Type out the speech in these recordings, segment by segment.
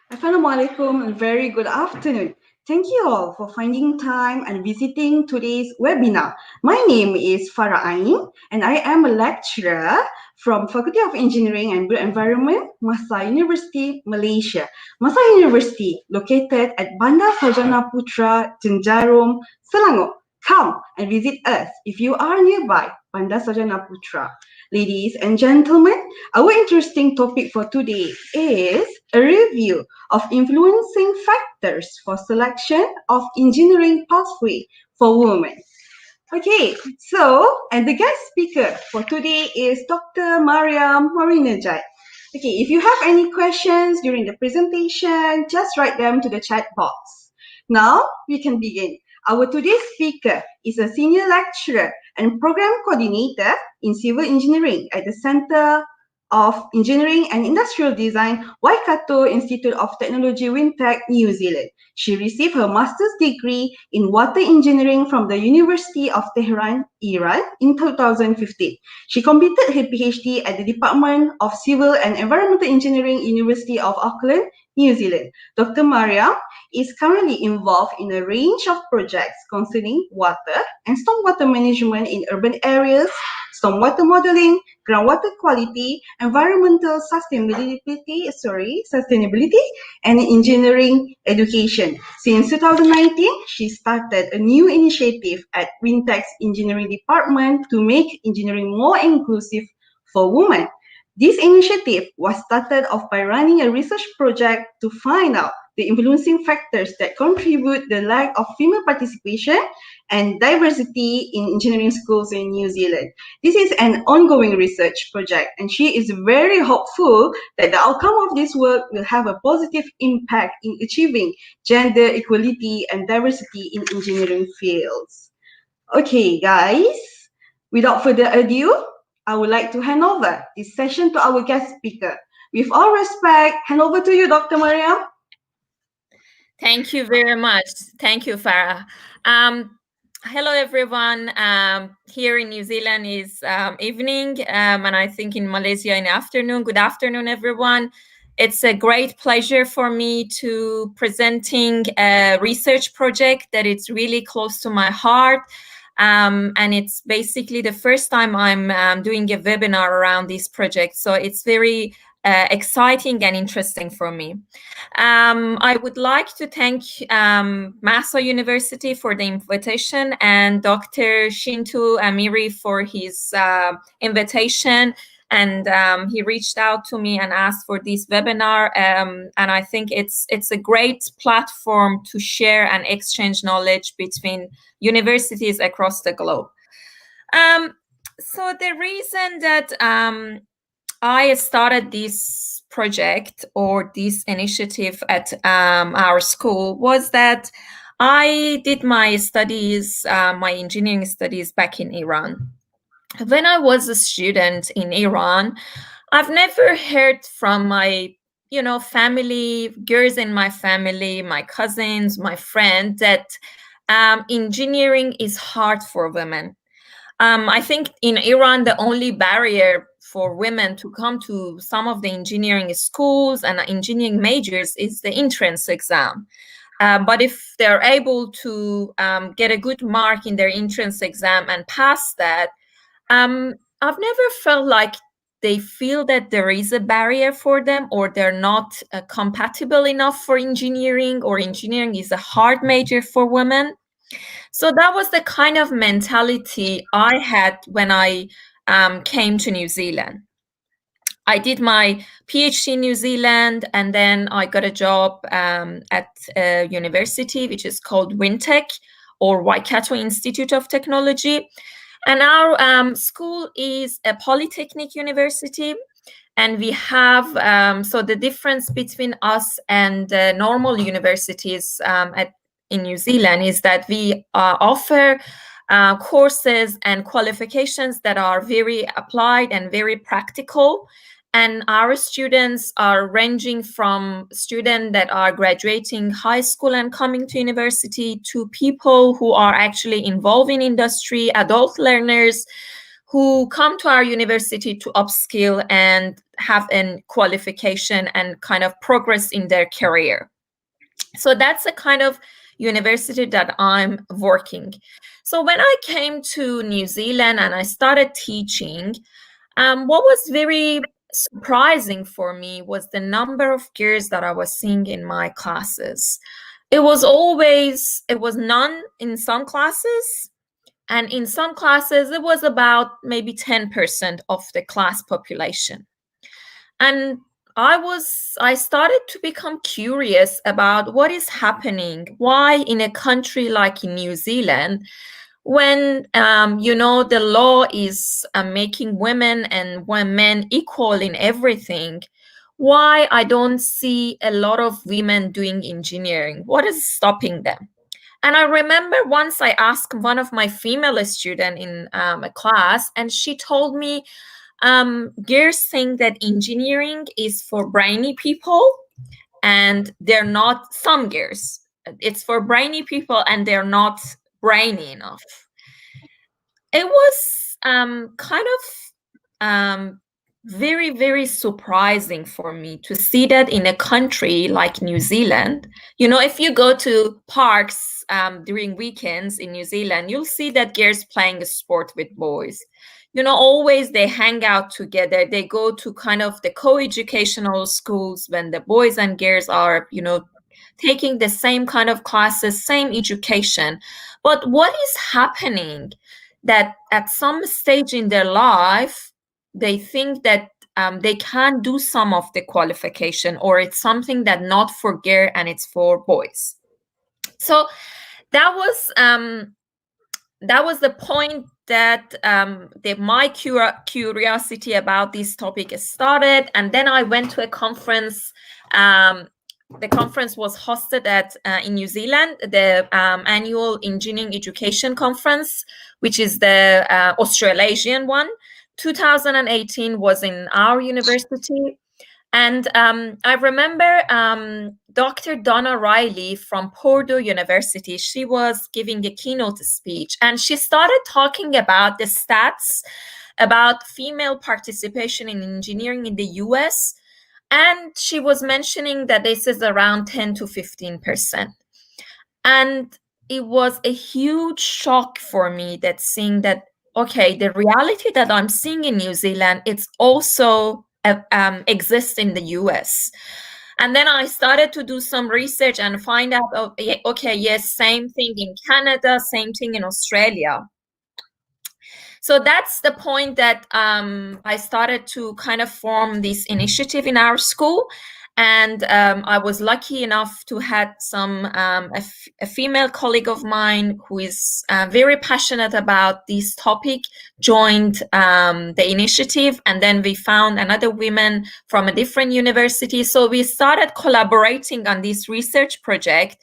Assalamualaikum and very good afternoon. Thank you all for finding time and visiting today's webinar. My name is Farah Ain and I am a lecturer from Faculty of Engineering and Built Environment, Masa University, Malaysia. Masa University located at Bandar Sarjana Putra, Jenjarum, Selangor. Come and visit us if you are nearby Bandar Sarjana Putra. Ladies and gentlemen, our interesting topic for today is a review of influencing factors for selection of engineering pathway for women. Okay, and the guest speaker for today is Dr. Mariam Marinajat. Okay, if you have any questions during the presentation, just write them to the chat box. Now, we can begin. Our today's speaker is a senior lecturer and program coordinator in civil engineering at the Center of Engineering and Industrial Design, Waikato Institute of Technology, Windtech, New Zealand. She received her master's degree in water engineering from the University of Tehran, Iran in 2015. She completed her PhD at the Department of Civil and Environmental Engineering, University of Auckland, New Zealand. Dr. Mariam is currently involved in a range of projects concerning water and stormwater management in urban areas, stormwater modeling, groundwater quality, environmental sustainability, and engineering education. Since 2019, she started a new initiative at Wintech's engineering department to make engineering more inclusive for women. This initiative was started off by running a research project to find out the influencing factors that contribute the lack of female participation and diversity in engineering schools in New Zealand. This is an ongoing research project, and she is very hopeful that the outcome of this work will have a positive impact in achieving gender equality and diversity in engineering fields. Okay, guys, without further ado, I would like to hand over this session to our guest speaker. With all respect, hand over to you, Dr. Mariam. Thank you very much. Thank you, Farah. Hello, everyone. Here in New Zealand is evening, and I think in Malaysia in afternoon. Good afternoon, everyone. It's a great pleasure for me to presenting a research project that is really close to my heart. And it's basically the first time I'm doing a webinar around this project. So it's very exciting and interesting for me. I would like to thank Masa University for the invitation and Dr. Shintu Amiri for his invitation. And he reached out to me and asked for this webinar. And I think it's a great platform to share and exchange knowledge between universities across the globe. So the reason that I started this project or this initiative at our school was that I did my studies, my engineering studies back in Iran. When I was a student in Iran, I've never heard from my, family, girls in my family, my cousins, my friends, that engineering is hard for women. I think in Iran, the only barrier for women to come to some of the engineering schools and engineering majors is the entrance exam. But if they're able to get a good mark in their entrance exam and pass that, I've never felt like they feel that there is a barrier for them or they're not compatible enough for engineering, or engineering is a hard major for women. So that was the kind of mentality I had when I came to New Zealand. I did my PhD in New Zealand, and then I got a job at a university which is called Windtech, or Waikato Institute of Technology. And our school is a polytechnic university, and we have, so the difference between us and normal universities in New Zealand is that we offer courses and qualifications that are very applied and very practical. And our students are ranging from students that are graduating high school and coming to university to people who are actually involved in industry, adult learners who come to our university to upskill and have a qualification and kind of progress in their career. So that's the kind of university that I'm working. So when I came to New Zealand and I started teaching, what was very surprising for me was the number of girls that I was seeing in my classes. It was none in some classes, and in some classes it was about maybe 10% of the class population. And I started to become curious about what is happening. Why in a country like New Zealand, when the law is making women and men equal in everything, why I don't see a lot of women doing engineering? What is stopping them? And I remember once I asked one of my female students in a class, and she told me, girls think that engineering is for brainy people, and they're not. Some girls, it's for brainy people and they're not brainy enough. It was kind of very, very surprising for me to see that in a country like New Zealand. If you go to parks during weekends in New Zealand, you'll see that girls playing a sport with boys. Always they hang out together. They go to kind of the co-educational schools when the boys and girls are, taking the same kind of classes, same education. But what is happening that at some stage in their life, they think that they can do some of the qualification, or it's something that not for girl and it's for boys. So that was the point that my curiosity about this topic started. And then I went to a conference. The conference was hosted in New Zealand, the annual Engineering Education Conference, which is the Australasian one. 2018 was in our university. And I remember Dr. Donna Riley from Purdue University, she was giving a keynote speech, and she started talking about the stats about female participation in engineering in the US. And she was mentioning that this is around 10 to 15%. And it was a huge shock for me that seeing that, okay, the reality that I'm seeing in New Zealand, it's also exists in the US. And then I started to do some research and find out, okay, yes, same thing in Canada, same thing in Australia. So that's the point that I started to kind of form this initiative in our school. And I was lucky enough to have a female colleague of mine who is very passionate about this topic joined the initiative. And then we found another woman from a different university. So we started collaborating on this research project,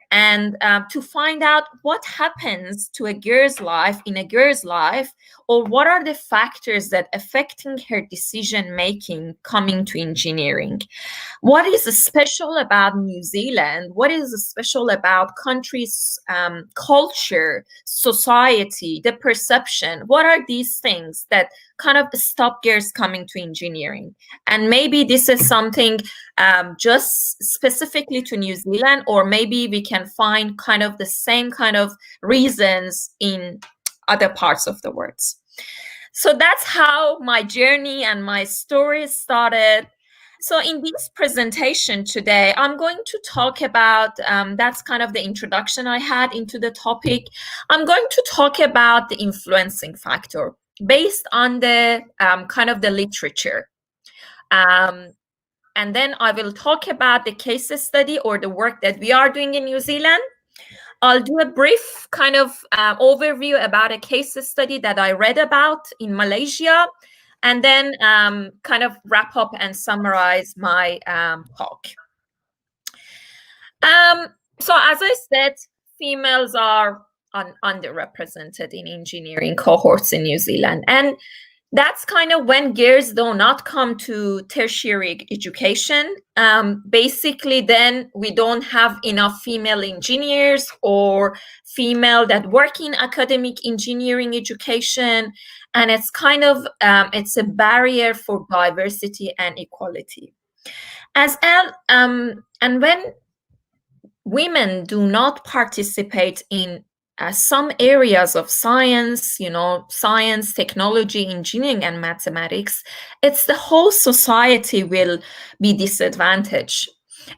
and to find out what happens to a girl's life in a girl's life, or what are the factors that affecting her decision making coming to engineering. What is special about New Zealand? What is special about country's culture, society, the perception? What are these things that kind of stop girls coming to engineering? And maybe this is something just specifically to New Zealand, or maybe we can find kind of the same kind of reasons in other parts of the world. So that's how my journey and my story started. So in this presentation today, I'm going to talk about, that's kind of the introduction I had into the topic. I'm going to talk about the influencing factor based on the kind of the literature. And then I will talk about the case study or the work that we are doing in New Zealand. I'll do a brief kind of overview about a case study that I read about in Malaysia, and then kind of wrap up and summarize my talk. So as I said, females are underrepresented in engineering cohorts in New Zealand. And That's kind of when girls do not come to tertiary education. Basically, then we don't have enough female engineers or female that work in academic engineering education, and it's kind of it's a barrier for diversity and equality. And when women do not participate in some areas of science, science, technology, engineering, and mathematics, it's the whole society will be disadvantaged.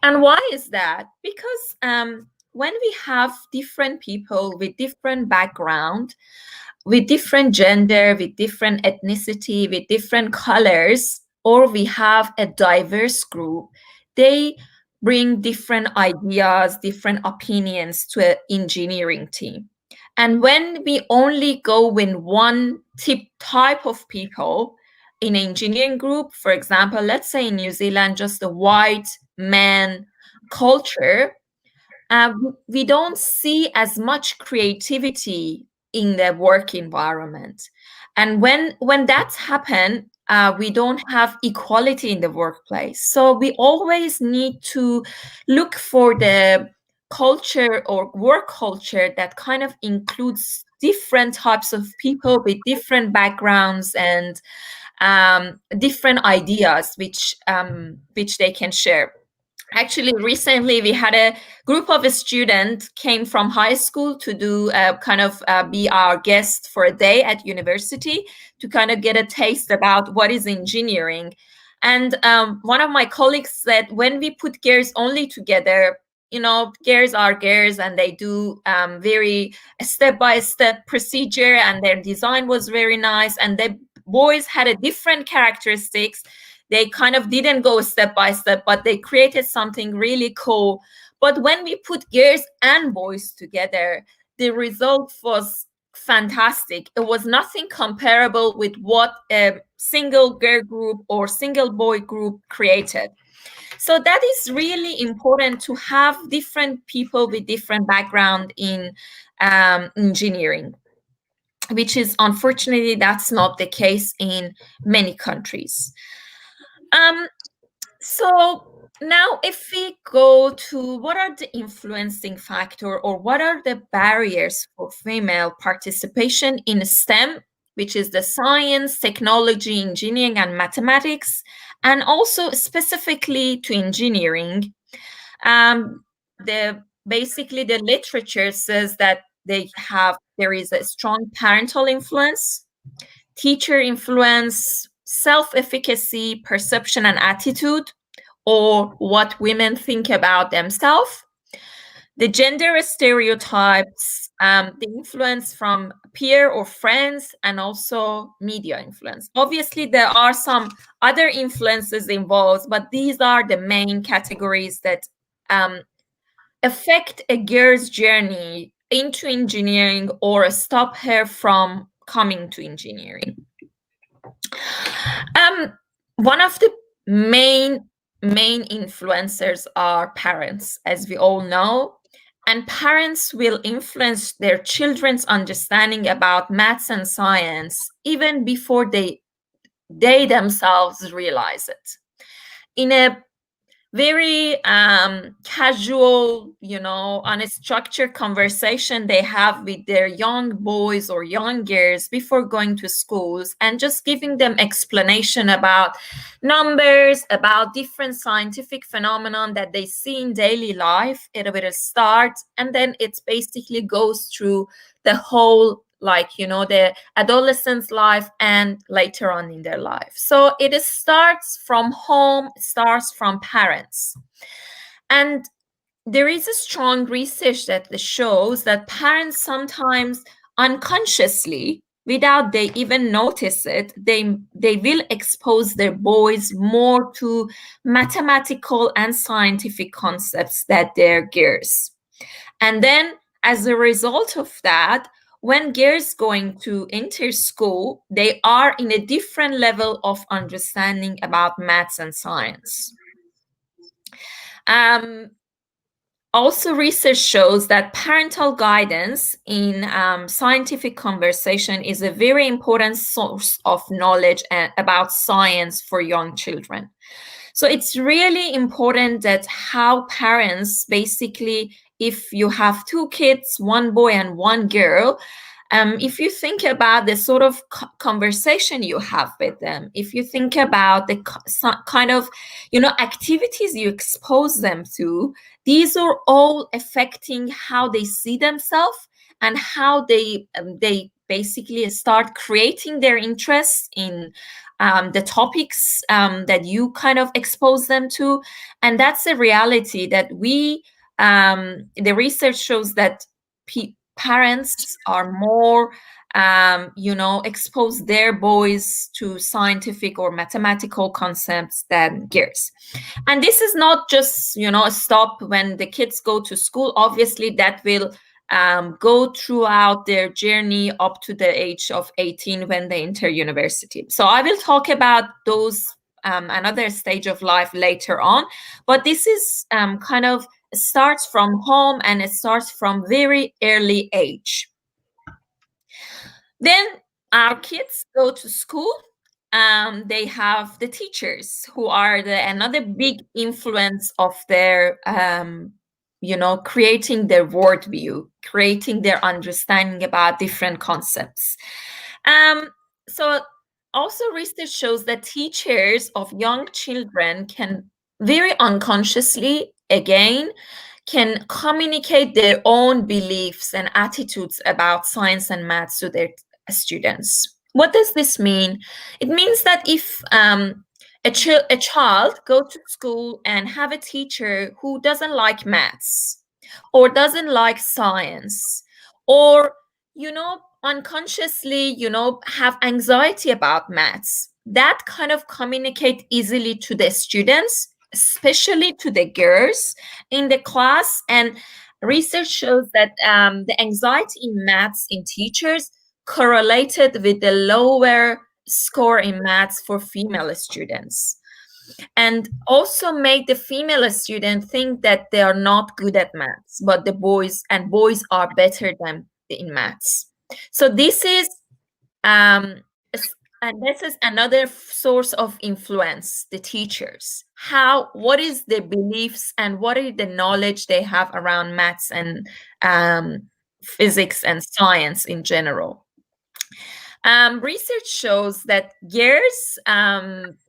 And why is that? Because when we have different people with different background, with different gender, with different ethnicity, with different colors, or we have a diverse group, they bring different ideas, different opinions to an engineering team. And when we only go with one type of people in an engineering group, for example, let's say in New Zealand, just a white man culture, we don't see as much creativity in the work environment. And when that's happened, we don't have equality in the workplace. So we always need to look for the culture or work culture that kind of includes different types of people with different backgrounds and different ideas which they can share. Actually, recently we had a group of students came from high school to do kind of be our guest for a day at university to kind of get a taste about what is engineering. And one of my colleagues said, when we put girls only together, girls are girls and they do very step-by-step procedure, and their design was very nice, and the boys had a different characteristics. They kind of didn't go step by step, but they created something really cool. But when we put girls and boys together, the result was fantastic. It was nothing comparable with what a single girl group or single boy group created. So that is really important, to have different people with different background in engineering, which is unfortunately that's not the case in many countries. So now if we go to what are the influencing factor or what are the barriers for female participation in STEM, which is the science, technology, engineering, and mathematics, and also specifically to engineering. Basically the literature says that there is a strong parental influence, teacher influence, self-efficacy, perception, and attitude, or what women think about themselves, the gender stereotypes, the influence from peer or friends, and also media influence. Obviously, there are some other influences involved, but these are the main categories that affect a girl's journey into engineering or stop her from coming to engineering. One of the main influencers are parents, as we all know, and parents will influence their children's understanding about maths and science even before they themselves realize it. In a very casual, unstructured conversation they have with their young boys or young girls before going to schools, and just giving them explanation about numbers, about different scientific phenomenon that they see in daily life. It will start, and then it basically goes through the whole, the adolescent's life and later on in their life. So it starts from home, it starts from parents. And there is a strong research that shows that parents sometimes unconsciously, without they even notice it, they will expose their boys more to mathematical and scientific concepts than their girls. And then as a result of that, when girls going to enter school, they are in a different level of understanding about maths and science. Also, research shows that parental guidance in scientific conversation is a very important source of knowledge about science for young children. So it's really important that how parents basically, if you have two kids, one boy and one girl, if you think about the sort of conversation you have with them, if you think about the kind of, activities you expose them to, these are all affecting how they see themselves and how they basically start creating their interests in the topics that you kind of expose them to. And that's a reality that the research shows that parents are more expose their boys to scientific or mathematical concepts than girls. And this is not just a stop when the kids go to school. Obviously that will go throughout their journey up to the age of 18 when they enter university. So I will talk about those another stage of life later on, but this is kind of starts from home and it starts from very early age. Then our kids go to school. They have the teachers who are another big influence of their creating their worldview, creating their understanding about different concepts. So also research shows that teachers of young children can very unconsciously, again, can communicate their own beliefs and attitudes about science and maths to their students. What does this mean? It means that if a child go to school and have a teacher who doesn't like maths or doesn't like science, or unconsciously have anxiety about maths, that kind of communicate easily to the students, especially to the girls in the class. And research shows that the anxiety in maths in teachers correlated with the lower score in maths for female students, and also made the female student think that they are not good at maths, but the boys are better than in maths. So this is um, and this is another source of influence, the teachers. What is the beliefs and what is the knowledge they have around maths and physics and science in general. Research shows that girls,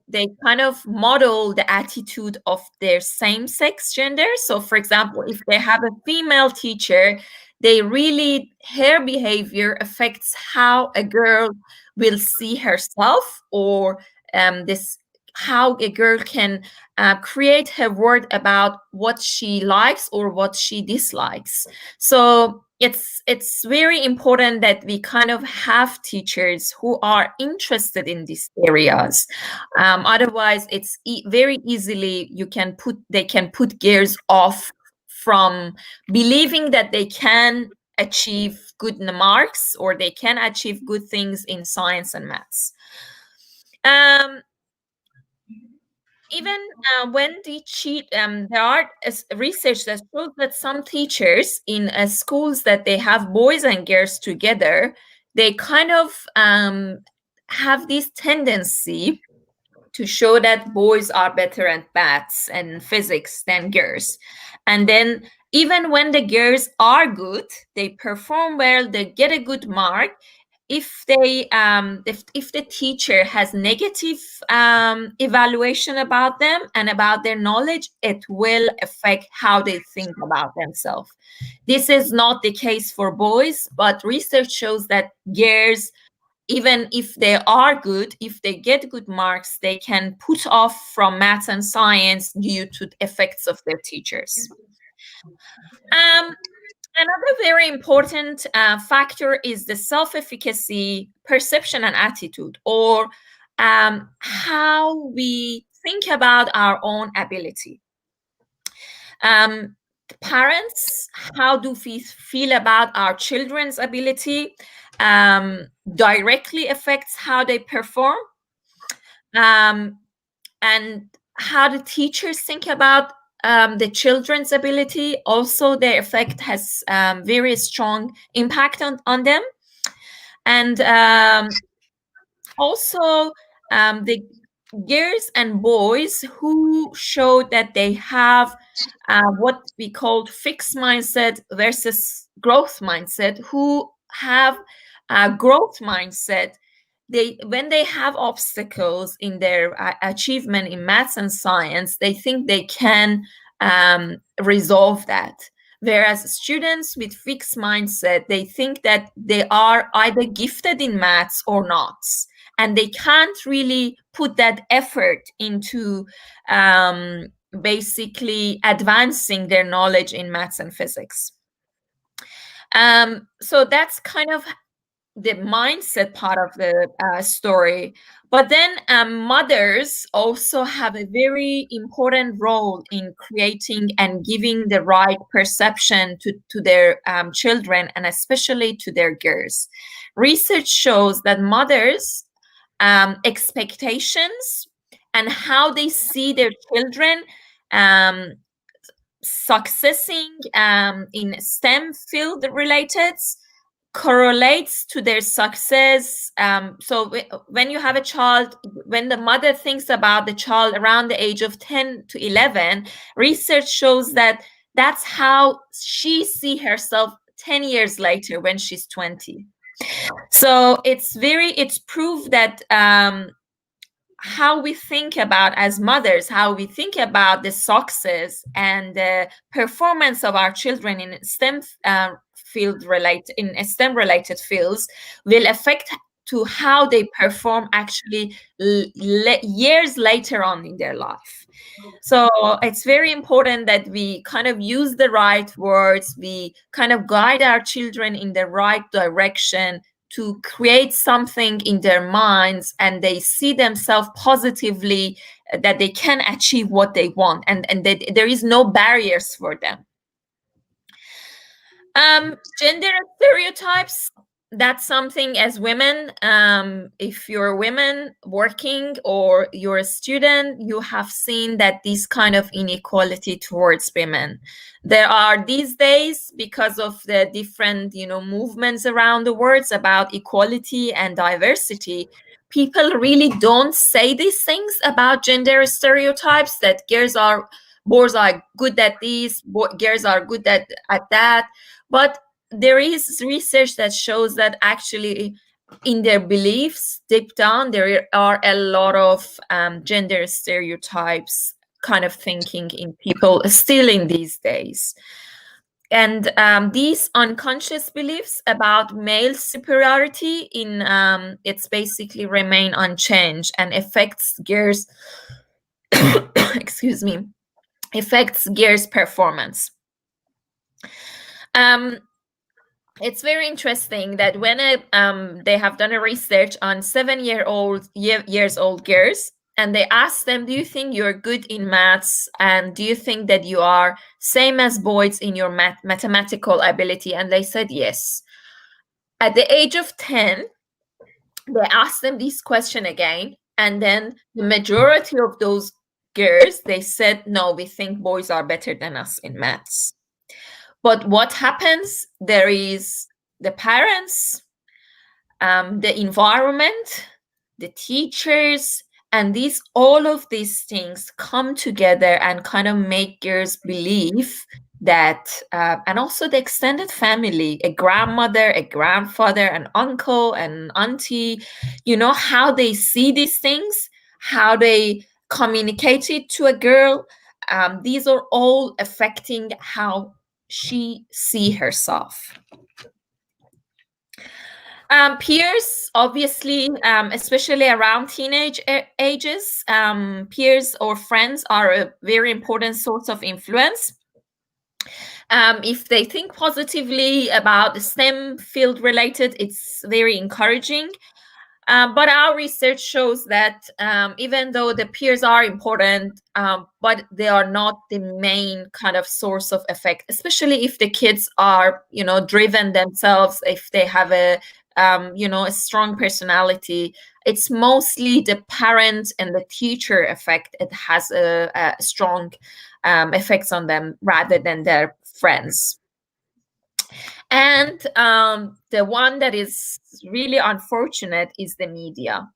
they kind of model the attitude of their same-sex gender. So for example, if they have a female teacher, her behavior affects how a girl will see herself, or how a girl can create her word about what she likes or what she dislikes. So it's very important that we kind of have teachers who are interested in these areas. Otherwise, it's very easily they can put girls off from believing that they can achieve good marks or they can achieve good things in science and maths. Even when there are research that shows that some teachers in schools that they have boys and girls together, they kind of have this tendency to show that boys are better at maths and physics than girls. And then even when the girls are good, they perform well, they get a good mark, if the teacher has negative evaluation about them and about their knowledge, it will affect how they think about themselves. This is not the case for boys, but research shows that girls, even if they are good, if they get good marks, they can put off from maths and science due to the effects of their teachers. Another very important factor is the self-efficacy, perception, and attitude, or how we think about our own ability. Parents, how do we feel about our children's ability directly affects how they perform. And how the teachers think about the children's ability, also their effect has very strong impact on them. And also the girls and boys who show that they have what we call fixed mindset versus growth mindset, who have a growth mindset, they, when they have obstacles in their achievement in maths and science, they think they can resolve that. Whereas students with fixed mindset, they think that they are either gifted in maths or not, and they can't really put that effort into basically advancing their knowledge in maths and physics. So that's kind of the mindset part of the story. But then mothers also have a very important role in creating and giving the right perception to their children, and especially to their girls. Research shows that mothers' expectations and how they see their children successing in STEM field related correlates to their success. So when you have a child, when the mother thinks about the child around the age of 10 to 11, research shows that that's how she sees herself 10 years later when she's 20. So it's proof that how we think about as mothers, how we think about the success and the performance of our children in STEM STEM related fields will affect to how they perform actually years later on in their life. So it's very important that we kind of use the right words, we kind of guide our children in the right direction to create something in their minds, and they see themselves positively, that they can achieve what they want, and that there is no barriers for them. Gender stereotypes, that's something as women, if you're a woman working or you're a student, you have seen that this kind of inequality towards women. There are these days, because of the different movements around the world about equality and diversity, people really don't say these things about gender stereotypes, that boys are good at this, girls are good at that. But there is research that shows that actually in their beliefs deep down there are a lot of gender stereotypes kind of thinking in people still in these days. And these unconscious beliefs about male superiority in it's basically remain unchanged and affects girls excuse me, affects girls' performance. It's very interesting that when they have done a research on 7-years old girls, and they asked them, do you think you're good in maths, and do you think that you are same as boys in your mathematical ability? And they said yes. At the age of 10, they asked them this question again, and then the majority of those girls, they said, no, we think boys are better than us in maths. But what happens? There is the parents, the environment, the teachers, and all of these things come together and kind of make girls believe that, and also the extended family, a grandmother, a grandfather, an uncle, an auntie, how they see these things, how they communicate it to a girl. These are all affecting how she see herself. Peers, obviously, especially around teenage ages, peers or friends are a very important source of influence. If they think positively about the STEM field related, it's very encouraging. But our research shows that even though the peers are important, but they are not the main kind of source of effect, especially if the kids are, driven themselves, if they have a a strong personality, it's mostly the parent and the teacher effect. It has a strong effects on them rather than their friends. And the one that is really unfortunate is the media.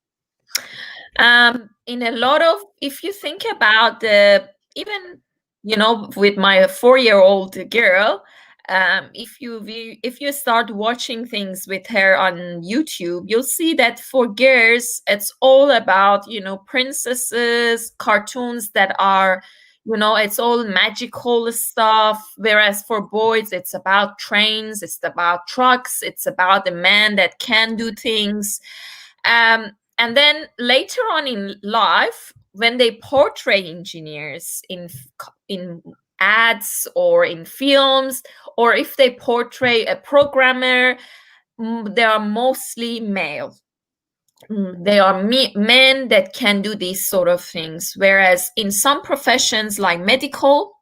In a lot of, if you think about even, with my 4-year-old girl, if you start watching things with her on YouTube, you'll see that for girls, it's all about, princesses, cartoons that are, it's all magical stuff. Whereas for boys, it's about trains, it's about trucks, it's about a man that can do things. And then later on in life, when they portray engineers in ads or in films, or if they portray a programmer, they are mostly male. They are men that can do these sort of things. Whereas in some professions like medical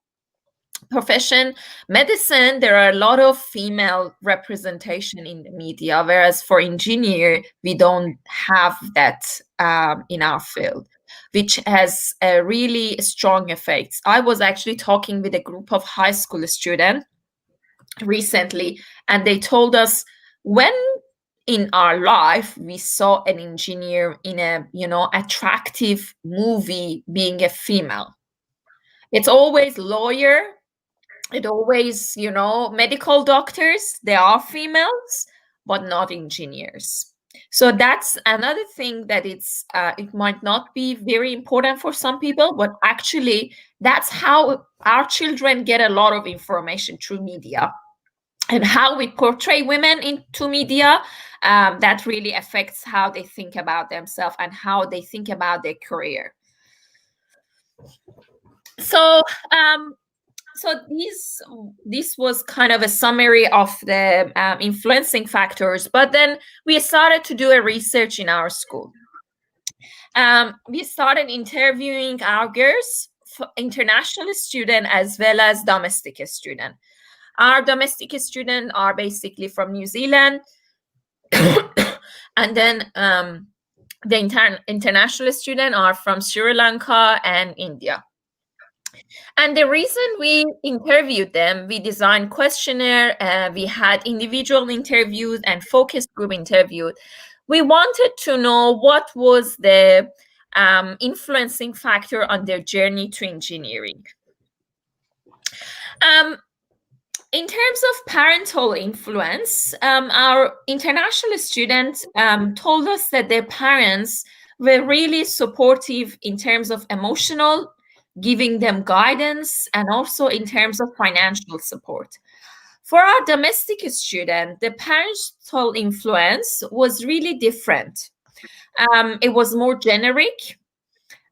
profession, medicine, there are a lot of female representation in the media, whereas for engineer, we don't have that in our field, which has a really strong effects. I was actually talking with a group of high school students recently, and they told us when in our life we saw an engineer in a attractive movie being a female. It's always lawyer, it always, medical doctors, they are females, but not engineers. So that's another thing that it might not be very important for some people, but actually that's how our children get a lot of information through media. And how we portray women into media, that really affects how they think about themselves and how they think about their career. So this was kind of a summary of the influencing factors, but then we started to do a research in our school. We started interviewing our girls, international student as well as domestic student. Our domestic students are basically from New Zealand, and then the international students are from Sri Lanka and India. And the reason we interviewed them, we designed questionnaire, we had individual interviews and focus group interviews. We wanted to know what was the influencing factor on their journey to engineering. In terms of parental influence, our international students told us that their parents were really supportive in terms of emotional, giving them guidance, and also in terms of financial support. For our domestic student, the parental influence was really different. It was more generic,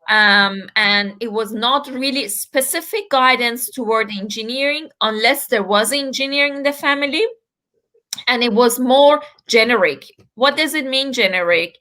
and it was not really specific guidance toward engineering unless there was engineering in the family, and it was more generic. What does it mean, generic?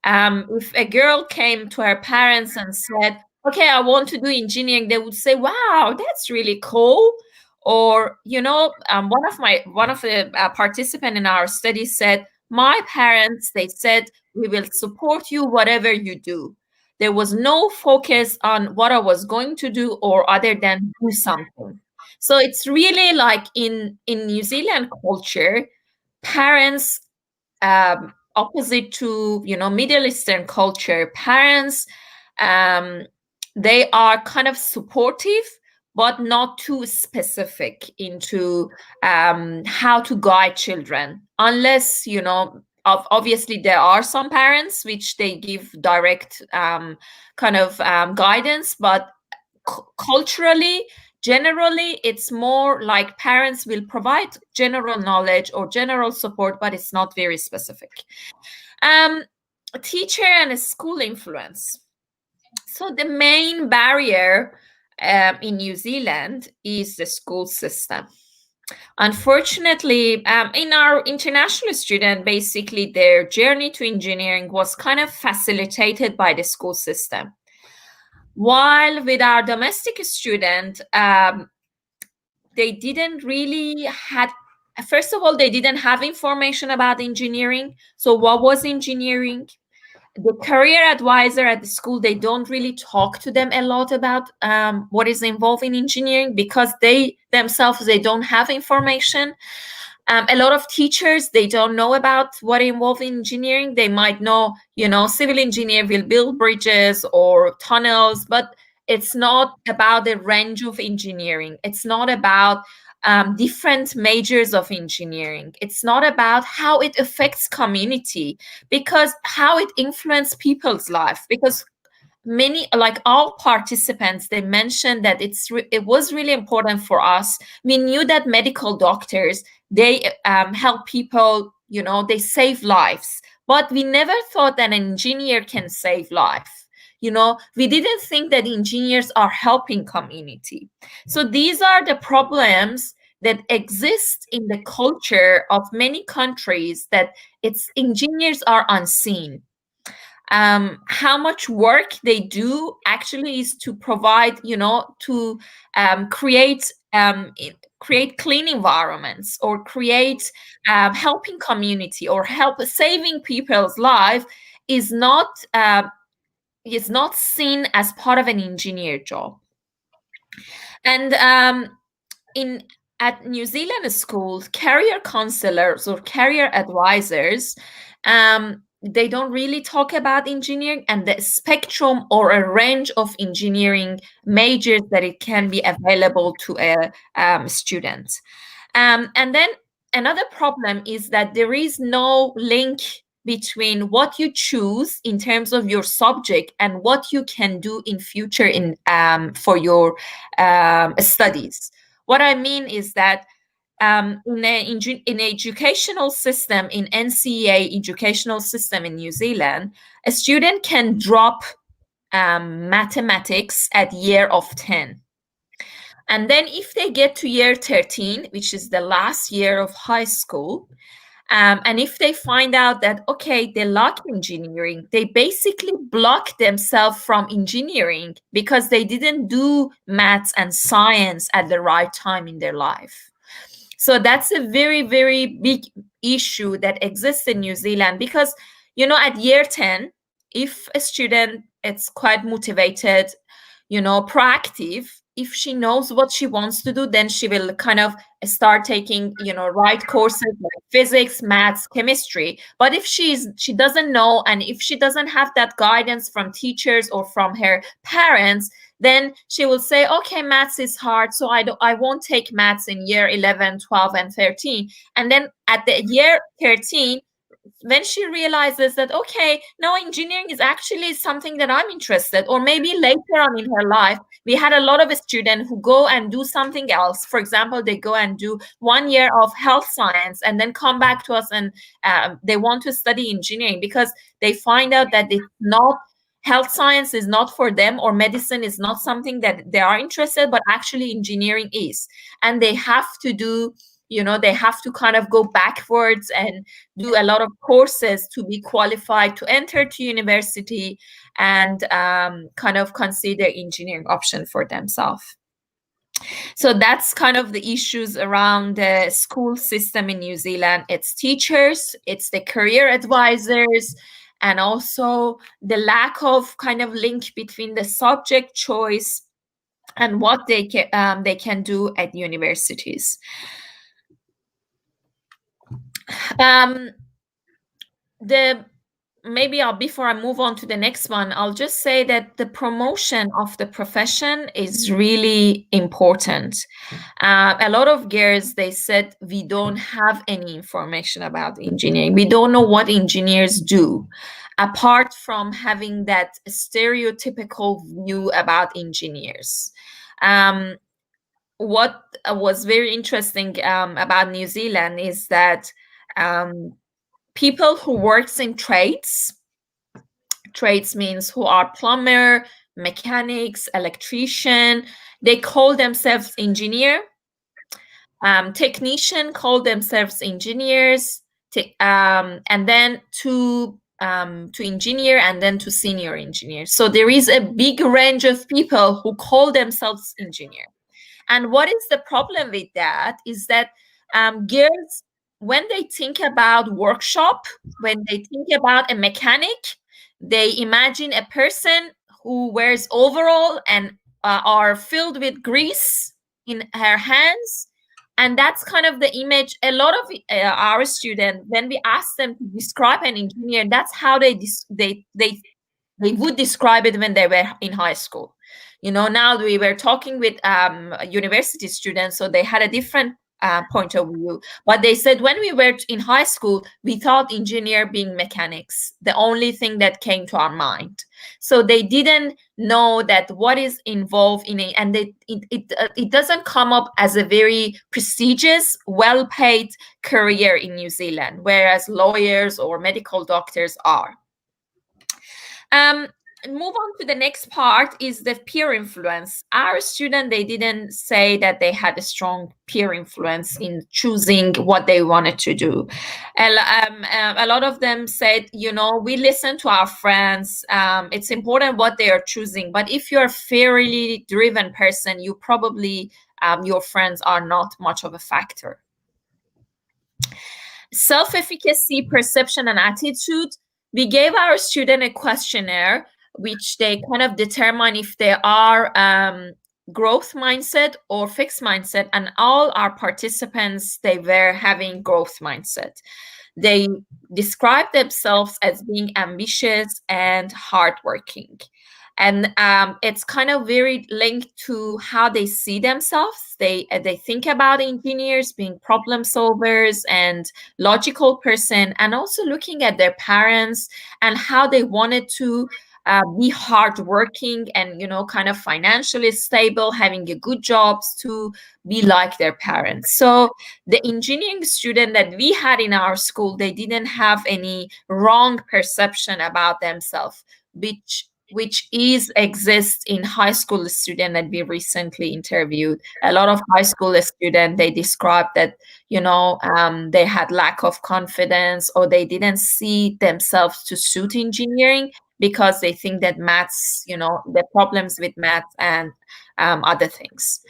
If a girl came to her parents and said, okay, I want to do engineering, they would say, wow, that's really cool. Or, one of the participants in our study said, my parents, they said, we will support you whatever you do. There was no focus on what I was going to do or other than do something. So it's really like in New Zealand culture, parents, opposite to Middle Eastern culture, parents, they are kind of supportive, but not too specific into how to guide children, unless obviously there are some parents which they give direct guidance, but culturally, generally, it's more like parents will provide general knowledge or general support, but it's not very specific. Teacher and school influence. So the main barrier in New Zealand is the school system. Unfortunately, in our international student, basically their journey to engineering was kind of facilitated by the school system. While with our domestic student, they didn't really had first of all, they didn't have information about engineering. So what was engineering? The career advisor at the school, they don't really talk to them a lot about what is involved in engineering, because they themselves, they don't have information. A lot of teachers, they don't know about what involved in engineering. They might know, civil engineer will build bridges or tunnels, but it's not about the range of engineering. It's not about different majors of engineering. It's not about how it affects community, because how it influences people's life. Because many, like all participants, they mentioned that it was really important for us. We knew that medical doctors, they help people, they save lives, but we never thought that an engineer can save life. We didn't think that engineers are helping community. So these are the problems that exist in the culture of many countries, that its engineers are unseen. How much work they do actually is to provide, to create clean environments, or create helping community, or help saving people's life, is not seen as part of an engineer job. And at New Zealand schools, career counselors or career advisors, they don't really talk about engineering and the spectrum or a range of engineering majors that it can be available to a student. And then another problem is that there is no link between what you choose in terms of your subject and what you can do in future for your studies. What I mean is that in educational system, in NCEA educational system in New Zealand, a student can drop mathematics at year of 10. And then if they get to year 13, which is the last year of high school, and if they find out that, okay, they like engineering, they basically block themselves from engineering because they didn't do maths and science at the right time in their life. So that's a very, very big issue that exists in New Zealand, because, at year 10, if a student is quite motivated, proactive, if she knows what she wants to do, then she will kind of start taking, right courses like physics, maths, chemistry. But if she doesn't know, and if she doesn't have that guidance from teachers or from her parents, then she will say, okay, maths is hard, so I won't take maths in year 11, 12, and 13. And then at the year 13, when she realizes that, okay, now engineering is actually something that I'm interested, or maybe later on in her life, we had a lot of students who go and do something else. For example, they go and do 1 year of health science and then come back to us and they want to study engineering, because they find out that it's not, health science is not for them, or medicine is not something that they are interested, but actually engineering is. And they have to do, they have to kind of go backwards and do a lot of courses to be qualified to enter to university and kind of consider engineering option for themselves. So that's kind of the issues around the school system in New Zealand. It's teachers, it's the career advisors, and also the lack of kind of link between the subject choice and what they can do at universities. Before I move on to the next one, I'll just say that the promotion of the profession is really important. A lot of girls, they said, we don't have any information about engineering. We don't know what engineers do, apart from having that stereotypical view about engineers. What was very interesting about New Zealand is that people who works in trades means who are plumber, mechanics, electrician, they call themselves engineer. Technician call themselves engineers, and then to engineer, and then to senior engineer. So there is a big range of people who call themselves engineer. And what is the problem with that is that girls, when they think about workshop, when they think about a mechanic, they imagine a person who wears overall and are filled with grease in her hands. And that's kind of the image a lot of our students, when we ask them to describe an engineer, that's how they would describe it when they were in high school. Now we were talking with university students, so they had a different point of view. But they said when we were in high school, we thought engineer being mechanics, the only thing that came to our mind. So they didn't know that what is involved in it, and it doesn't come up as a very prestigious, well-paid career in New Zealand, whereas lawyers or medical doctors are. Move on to the next part is the peer influence. Our student, they didn't say that they had a strong peer influence in choosing what they wanted to do. A lot of them said, we listen to our friends. It's important what they are choosing. But if you're a fairly driven person, you probably, your friends are not much of a factor. Self-efficacy, perception, and attitude. We gave our student a questionnaire which they kind of determine if they are growth mindset or fixed mindset, and all our participants, they were having growth mindset. They described themselves as being ambitious and hardworking. And it's kind of very linked to how they see themselves. They think about engineers being problem solvers and logical person, and also looking at their parents and how they wanted to be hardworking and kind of financially stable, having a good jobs to be like their parents. So the engineering student that we had in our school, they didn't have any wrong perception about themselves, which exists in high school student that we recently interviewed. A lot of high school students, they described that they had lack of confidence, or they didn't see themselves to suit engineering because they think that maths, the problems with maths and other things.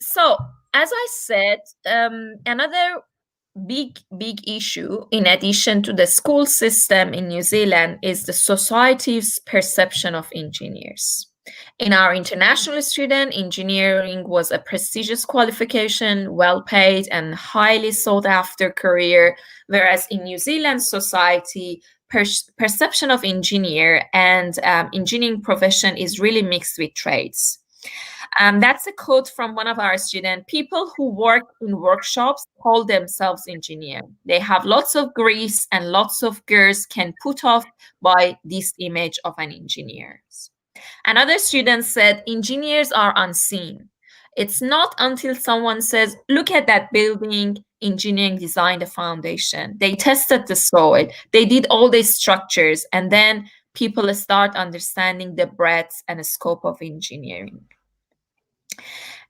So as I said, another big issue, in addition to the school system in New Zealand, is the society's perception of engineers. In our international student, engineering was a prestigious qualification, well paid and highly sought after career, whereas in New Zealand society, perception of engineer and engineering profession is really mixed with trades. That's a quote from one of our students. People who work in workshops call themselves engineer. They have lots of grease and lots of girls can put off by this image of an engineer. Another student said, engineers are unseen. It's not until someone says, look at that building, engineering designed the foundation. They tested the soil. They did all the structures. And then people start understanding the breadth and the scope of engineering.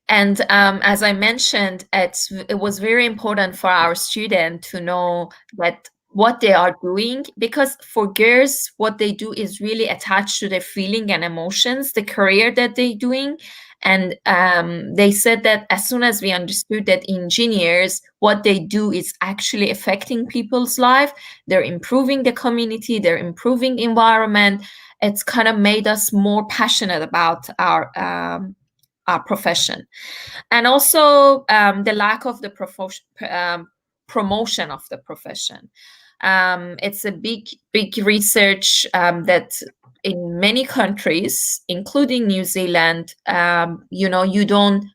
And as I mentioned, it was very important for our student to know that what they are doing, because for girls, what they do is really attached to their feeling and emotions, the career that they're doing. And they said that as soon as we understood that engineers, what they do is actually affecting people's life, they're improving the community, they're improving environment, it's kind of made us more passionate about our profession. And also the lack of the promotion of the profession. It's a big research that in many countries, including New Zealand,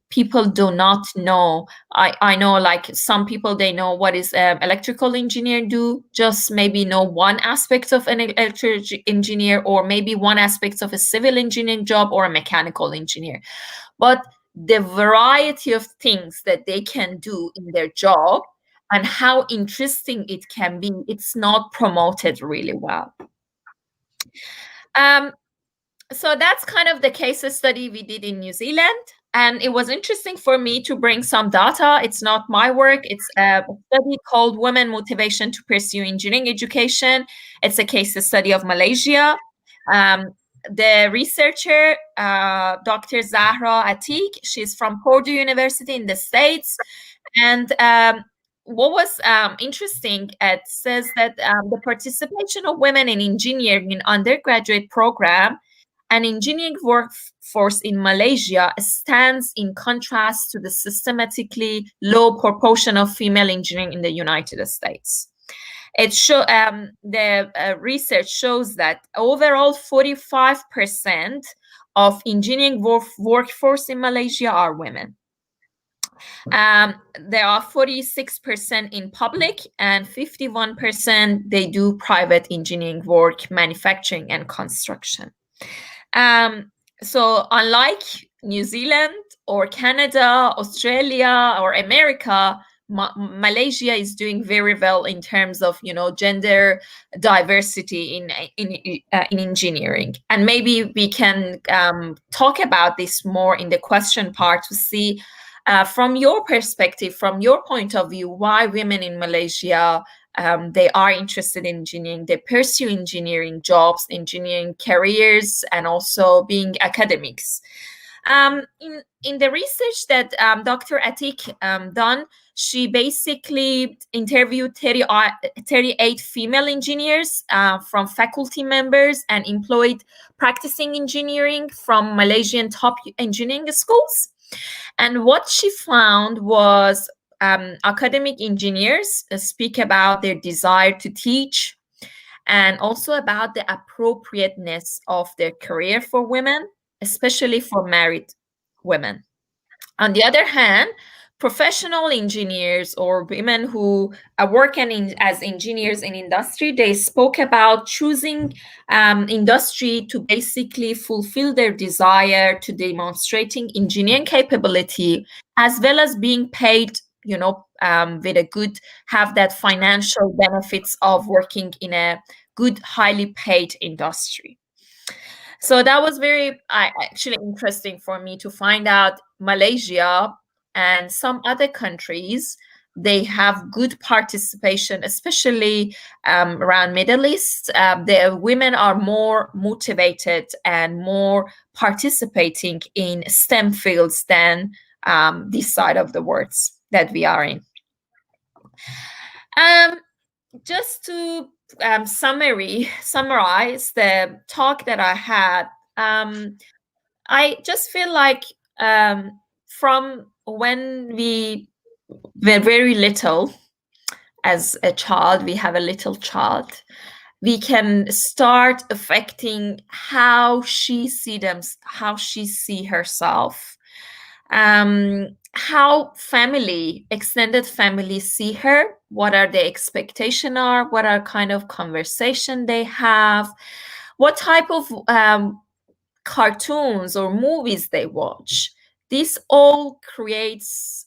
people do not know. I know, like, some people, they know what is electrical engineer do, just maybe know one aspect of an electrical engineer, or maybe one aspect of a civil engineering job or a mechanical engineer. But the variety of things that they can do in their job and how interesting it can be, it's not promoted really well. So that's kind of the case study we did in New Zealand. And it was interesting for me to bring some data. It's not my work. It's a study called Women Motivation to Pursue Engineering Education. It's a case study of Malaysia. the researcher, Dr. Zahra Atiq, she's from Purdue University in the States. And what was interesting, it says that the participation of women in engineering in undergraduate program and engineering workforce in Malaysia stands in contrast to the systematically low proportion of female engineering in the United States. The research shows that overall 45% of engineering workforce in Malaysia are women. There are 46% in public and 51% they do private engineering work, manufacturing and construction. So unlike New Zealand or Canada, Australia or America, Malaysia is doing very well in terms of gender diversity in engineering, and maybe we can talk about this more in the question part to see from your perspective, from your point of view, why women in Malaysia they are interested in engineering, they pursue engineering jobs, engineering careers, and also being academics. In the research that Dr. Atiq done, she basically interviewed 38 female engineers from faculty members and employed practicing engineering from Malaysian top engineering schools. And what she found was academic engineers speak about their desire to teach and also about the appropriateness of their career for women, especially for married women. On the other hand, professional engineers or women who are working as engineers in industry, they spoke about choosing industry to basically fulfill their desire to demonstrating engineering capability, as well as being paid with a good, have that financial benefits of working in a good, highly paid industry. So that was very actually interesting for me to find out Malaysia and some other countries, they have good participation, especially around Middle East. The women are more motivated and more participating in STEM fields than this side of the world that we are in. Just to summarize the talk that I had, I just feel like from when we were very little, as a child, we have a little child, we can start affecting how she see herself, how extended family see her, what are the expectation are, what are kind of conversation they have, what type of cartoons or movies they watch. This all creates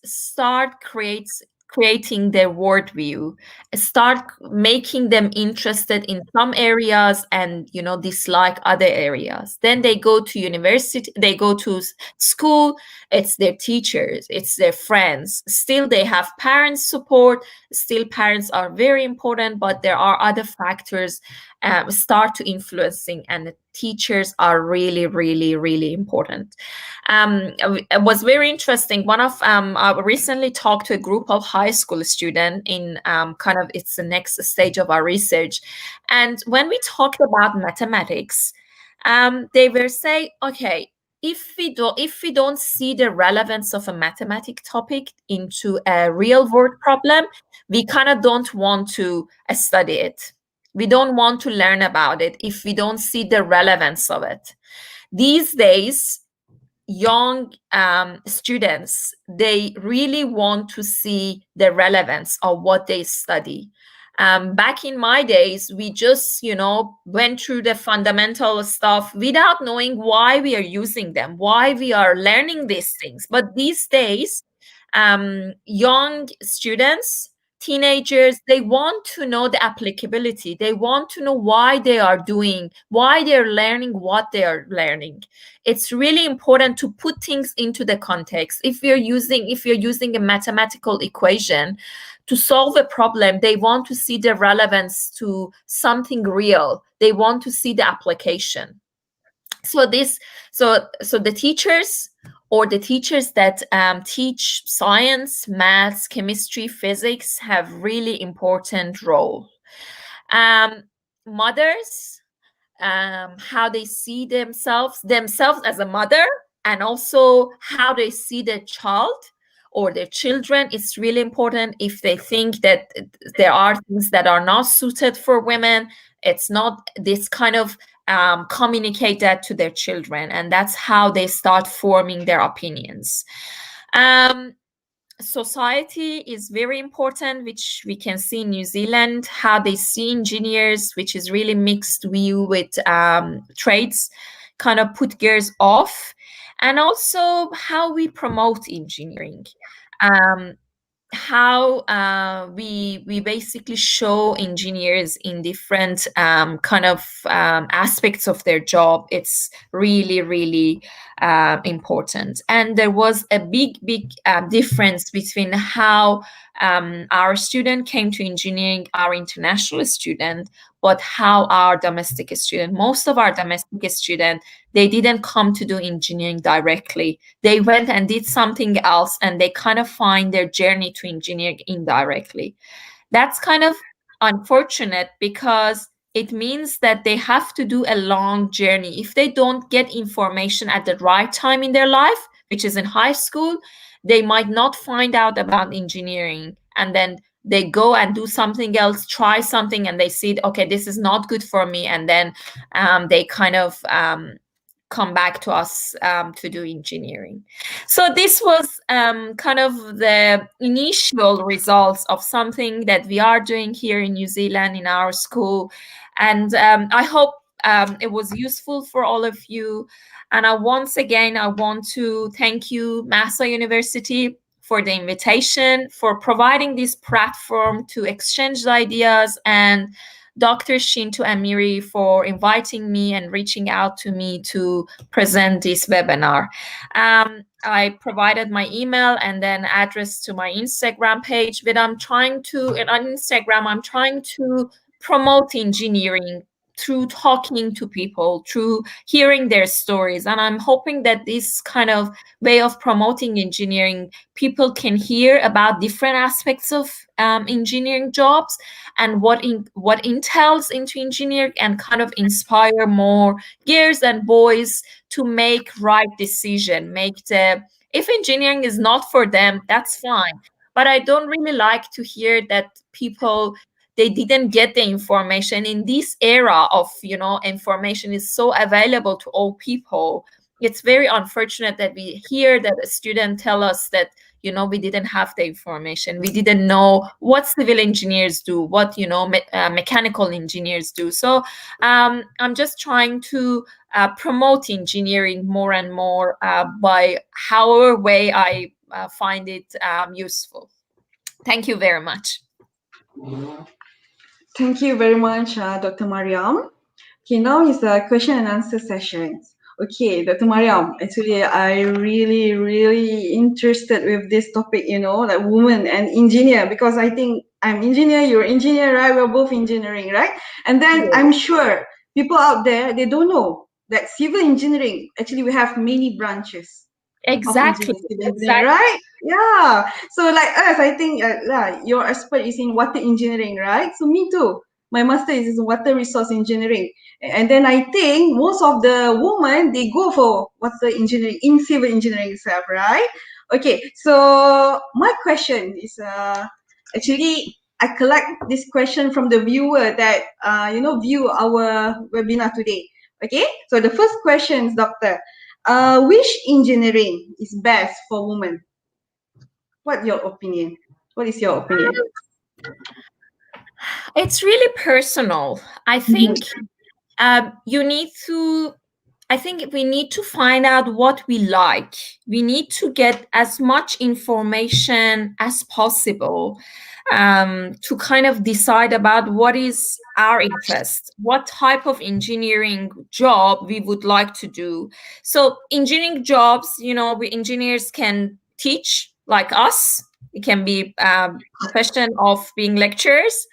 creating their worldview, start making them interested in some areas and dislike other areas. Then they go to university, they go to school, it's their teachers, it's their friends. Still they have parents support, still parents are very important, but there are other factors start to influencing, and the teachers are really, really, really important. It was very interesting. I recently talked to a group of high school students in it's the next stage of our research. And when we talked about mathematics, they were saying, okay, if we don't see the relevance of a mathematic topic into a real world problem, we kind of don't want to study it. We don't want to learn about it if we don't see the relevance of it. These days, young students, they really want to see the relevance of what they study. Back in my days, we just, went through the fundamental stuff without knowing why we are using them, why we are learning these things. But these days, young students, teenagers, they want to know the applicability. They want to know why they are learning what they are learning. It's really important to put things into the context. If you're using a mathematical equation to solve a problem, they want to see the relevance to something real. They want to see the application. So the teachers, or the teachers that teach science, maths, chemistry, physics, have really important role. um, Mothers, how they see themselves as a mother, and also how they see their child or their children. It's really important. If they think that there are things that are not suited for women, it's not this kind of communicate that to their children, and that's how they start forming their opinions. um, Society is very important, which we can see in New Zealand, how they see engineers, which is really mixed view with trades, kind of put girls off. And also how we promote engineering. Um, how we basically show engineers in different kind of aspects of their job. It's really, really important. And there was a big difference between how our student came to engineering, our international student, but how our domestic student. Most of our domestic student, they didn't come to do engineering directly. They went and did something else, and they kind of find their journey to engineering indirectly. That's kind of unfortunate, because it means that they have to do a long journey. If they don't get information at the right time in their life, which is in high school, they might not find out about engineering, and then they go and do something else, try something, and they see, okay, this is not good for me, and then they kind of come back to us to do engineering. So this was kind of the initial results of something that we are doing here in New Zealand in our school. And I hope it was useful for all of you. And once again, I want to thank you, Massa University, for the invitation, for providing this platform to exchange ideas, and Dr. Shinto Amiri for inviting me and reaching out to me to present this webinar. I provided my email and then address to my Instagram page, but on Instagram, I'm trying to promote engineering through talking to people, through hearing their stories. And I'm hoping that this kind of way of promoting engineering, people can hear about different aspects of engineering jobs, and what entails into engineering, and kind of inspire more girls and boys to make right decision. If engineering is not for them, that's fine. But I don't really like to hear that people, they didn't get the information in this era of, information is so available to all people. It's very unfortunate that we hear that a student tell us that, we didn't have the information. We didn't know what civil engineers do, what, mechanical engineers do. So I'm just trying to promote engineering more and more by however way I find it useful. Thank you very much. Thank you very much, Dr. Mariam. Okay, now is the question and answer sessions. Okay, Dr. Mariam, actually, I really interested with this topic, like woman and engineer, because I think I'm engineer, you're engineer, right? We're both engineering, right? And then Yes. I'm sure people out there, they don't know that civil engineering, actually, we have many branches of Exactly. engineering, right? Yeah. So like us, I think your expert is in water engineering, right? So me too. My master is in water resource engineering, and then I think most of the women they go for water engineering in civil engineering itself, right? Okay. So my question is actually I collect this question from the viewer that view our webinar today. Okay. So the first question is, Doctor, which engineering is best for women? What your opinion? What is your opinion? It's really personal. I think you need to I think we need to find out what we like. We need to get as much information as possible to kind of decide about what is our interest, what type of engineering job we would like to do. So, engineering jobs, we engineers can teach like us. It can be a profession of being lecturers,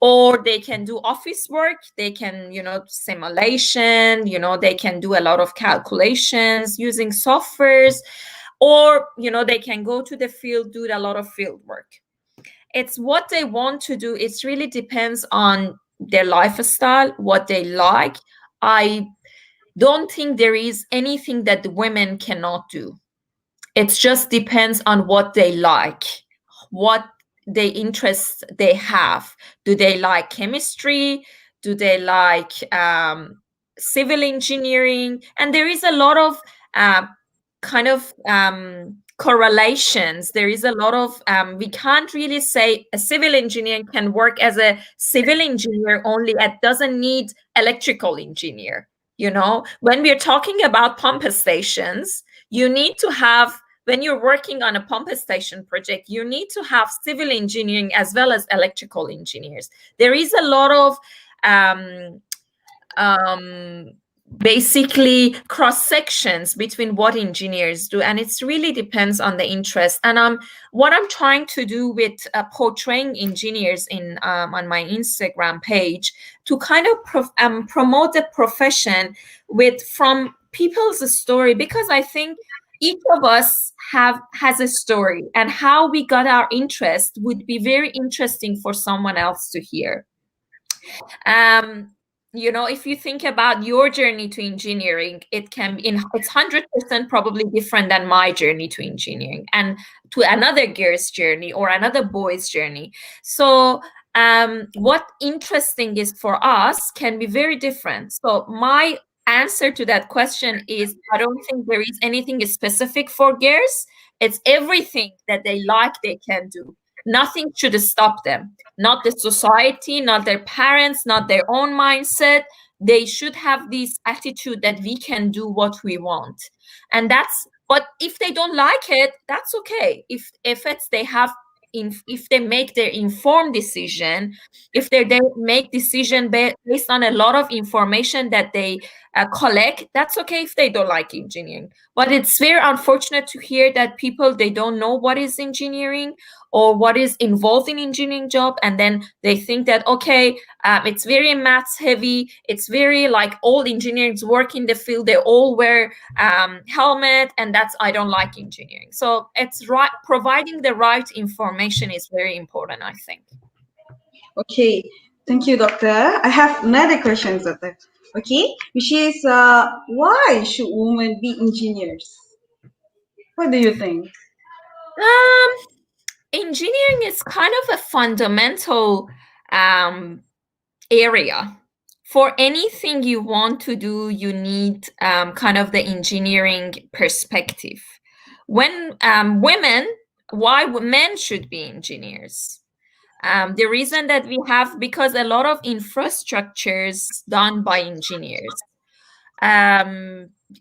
or they can do office work. They can, simulation, they can do a lot of calculations using softwares, or, they can go to the field, do a lot of field work. It's what they want to do. It really depends on their lifestyle, what they like. I don't think there is anything that the women cannot do. It just depends on what they like, what the interests they have. Do they like chemistry? Do they like civil engineering? And there is a lot of kind of correlations. There is a lot of, we can't really say a civil engineer can work as a civil engineer only. It doesn't need electrical engineer. When we're talking about pump stations, you need to have, when you're working on a pump station project, you need to have civil engineering as well as electrical engineers. There is a lot of basically cross sections between what engineers do, and it really depends on the interest. And what I'm trying to do with portraying engineers in on my Instagram page, to kind of promote the profession from people's story, because I think each of us has a story, and how we got our interest would be very interesting for someone else to hear. If you think about your journey to engineering, it's 100% probably different than my journey to engineering, and to another girl's journey or another boy's journey. So what interesting is for us can be very different. So my answer to that question is, I don't think there is anything specific for girls. It's everything that they like, they can do. Nothing should stop them. Not the society, not their parents, not their own mindset. They should have this attitude that we can do what we want. And but if they don't like it, that's okay. If they make their informed decision, if they make decision based on a lot of information that they collect, that's okay if they don't like engineering. But it's very unfortunate to hear that people, they don't know what is engineering or what is involved in engineering job, and then they think that, okay, it's very maths heavy, it's very like all engineers work in the field, they all wear helmet, and I don't like engineering. So it's right, providing the right information is very important, I think. Okay, thank you, doctor. I have another question, doctor. Okay, which is why should women be engineers? What do you think? Engineering is kind of a fundamental area. For anything you want to do, you need kind of the engineering perspective. When why men should be engineers? The reason that we have, because a lot of infrastructures done by engineers.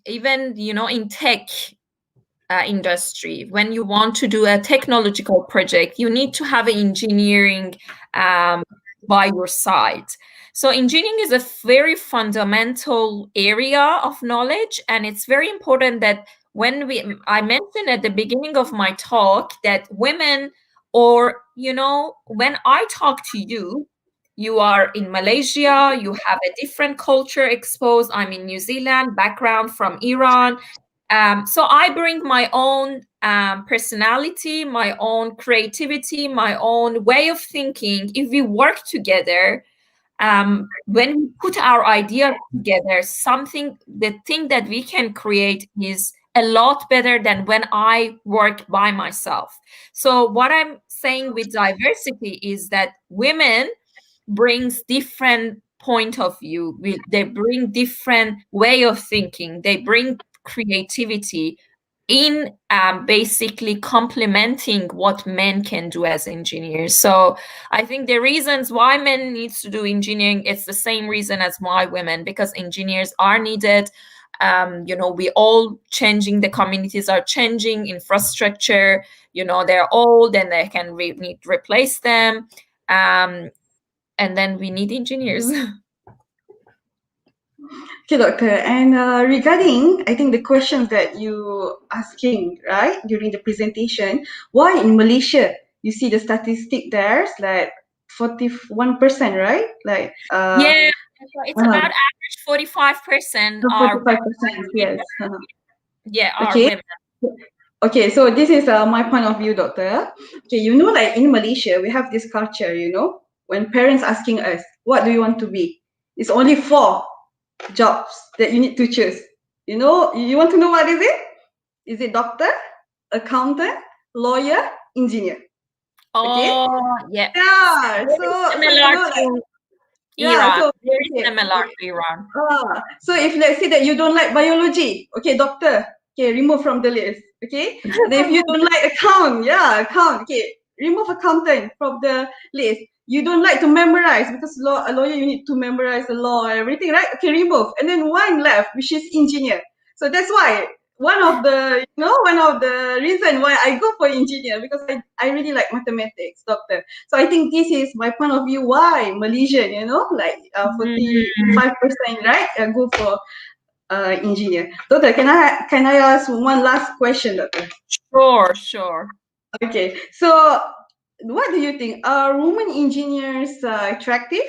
Even, in tech industry, when you want to do a technological project, you need to have engineering by your side. So engineering is a very fundamental area of knowledge, and it's very important that I mentioned at the beginning of my talk that women, or, when I talk to you, you are in Malaysia, you have a different culture exposed. I'm in New Zealand, background from Iran. So I bring my own personality, my own creativity, my own way of thinking. If we work together, when we put our ideas together, the thing that we can create is a lot better than when I work by myself. So what I'm saying with diversity is that women brings different point of view. They bring different way of thinking. They bring creativity in basically complementing what men can do as engineers. So I think the reasons why men needs to do engineering, it's the same reason as why women, because engineers are needed. We all changing, the communities are changing, infrastructure, they're old and they can need to replace them. And then we need engineers. Okay, doctor. And regarding, I think the questions that you asking, right, during the presentation, why in Malaysia, you see the statistic there's like 41%, right? Like Yeah, it's about average 45% are 45%, yes. yeah, are Okay. women. Okay, so this is my point of view, doctor. Okay, you know, like in Malaysia, we have this culture, you know, when parents asking us, what do you want to be? It's only four jobs that you need to choose. You know, you want to know what is it? Is it doctor, accountant, lawyer, engineer? Okay. Oh, yeah. Yeah. Very So you similar know, like, to yeah. Iran. So Very okay. similar to Iran. So if let's say that you don't like biology, okay, doctor, okay, remove from the list, okay. And then if you don't like account, okay, remove accountant from the list. You don't like to memorize because a lawyer you need to memorize the law and everything, right? Okay, remove. And then one left, which is engineer. So that's why one of the reason why I go for engineer because I really like mathematics, doctor. So I think this is my point of view why Malaysian, you know, like Mm, 45%, right? Go for engineer. Doctor, can I ask one last question, doctor? sure, sure. Okay, so what do you think? Are women engineers attractive?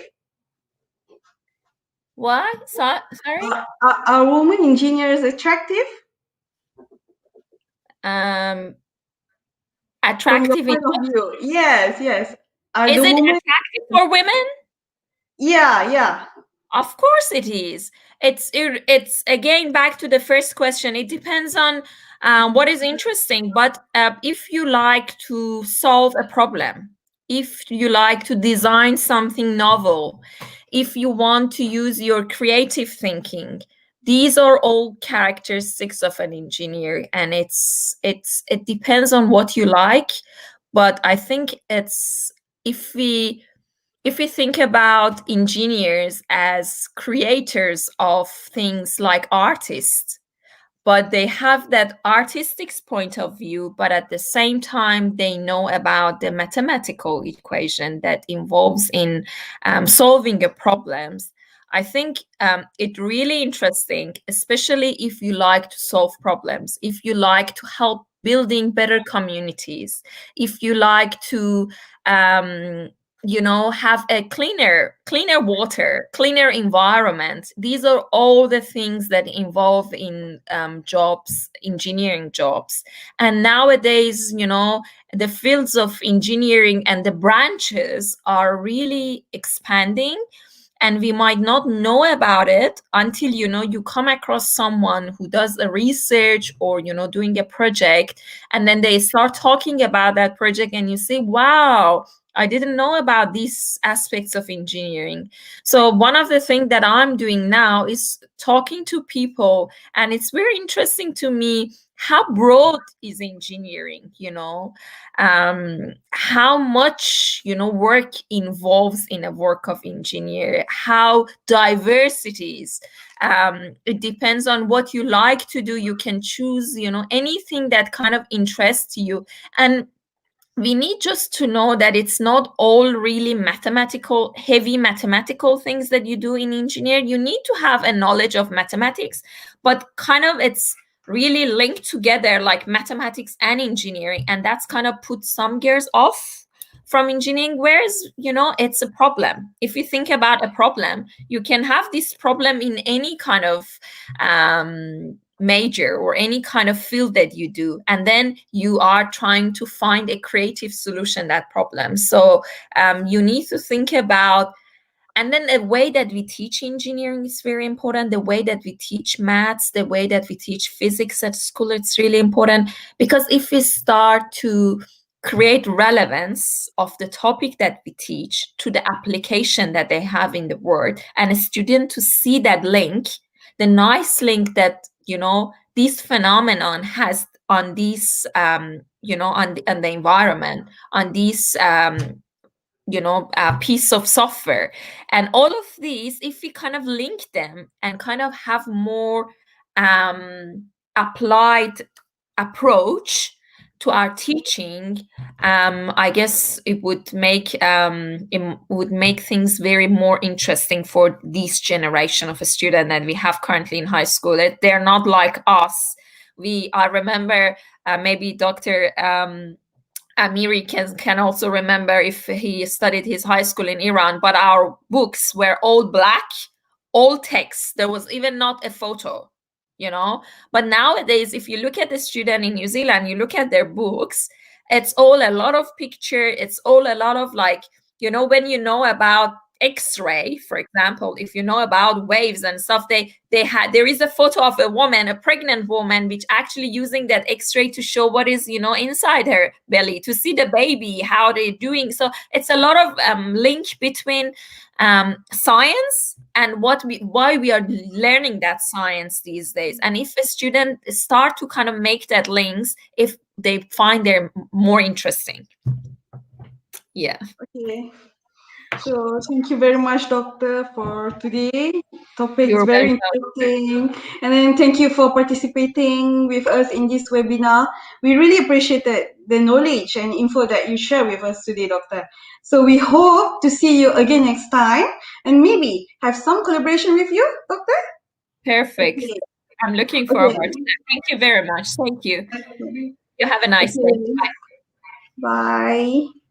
What? Sorry? Are women engineers attractive Um, from your attractive in point of view? Yes, yes. Are is the it women? attractive for women? Yeah, yeah. Of course it is. It's again back to the first question. It depends on what is interesting. But if you like to solve a problem, if you like to design something novel, if you want to use your creative thinking, these are all characteristics of an engineer, and it depends on what you like. But I think it's if we if we think about engineers as creators of things like artists, but they have that artistic point of view, but at the same time they know about the mathematical equation that involves in solving a problems. I think it really interesting, especially if you like to solve problems, if you like to help building better communities, if you like to um, have a cleaner water, cleaner environment. These are all the things that involve in jobs, engineering jobs. And nowadays, the fields of engineering and the branches are really expanding, and we might not know about it until you come across someone who does a research or doing a project, and then they start talking about that project and you say, wow, I didn't know about these aspects of engineering. So one of the things that I'm doing now is talking to people, and it's very interesting to me how broad is engineering, how much work involves in a work of engineer, how diverse it is. It depends on what you like to do. You can choose anything that kind of interests you. And we need just to know that it's not all really heavy mathematical things that you do in engineer. You need to have a knowledge of mathematics, but kind of it's really linked together like mathematics and engineering, and that's kind of put some gears off from engineering. Whereas it's a problem. If you think about a problem, you can have this problem in any kind of major or any kind of field that you do, and then you are trying to find a creative solution that problem. So you need to think about, and then the way that we teach engineering is very important. The way that we teach maths, the way that we teach physics at school, it's really important. Because if we start to create relevance of the topic that we teach to the application that they have in the world, and a student to see that link, the nice link that this phenomenon has on these on the environment, on these piece of software, and all of these, if we kind of link them and kind of have more applied approach to our teaching, I guess it would make things very more interesting for this generation of a student that we have currently in high school. They're not like us. I remember maybe Dr. Amiri can also remember if he studied his high school in Iran, but our books were all black, all text. There was even not a photo, you know. But nowadays, if you look at the student in New Zealand, you look at their books, it's all a lot of picture. It's all a lot of like, you know, when you know about X-ray, for example, if you know about waves and stuff, there is a photo of a woman, a pregnant woman, which actually using that X-ray to show what is, you know, inside her belly, to see the baby, how they're doing. So it's a lot of link between science and why we are learning that science these days. And if a student start to kind of make that links, if they find they're more interesting. Yeah. Okay. So thank you very much, Doctor, for today. Topic is You're very welcome. interesting. And then thank you for participating with us in this webinar. We really appreciated the knowledge and info that you share with us today, Doctor. So we hope to see you again next time and maybe have some collaboration with you, Doctor. Perfect. Okay. I'm looking forward to Okay. that. Thank you very much. Thank you. Okay. You have a nice day. Okay. Bye.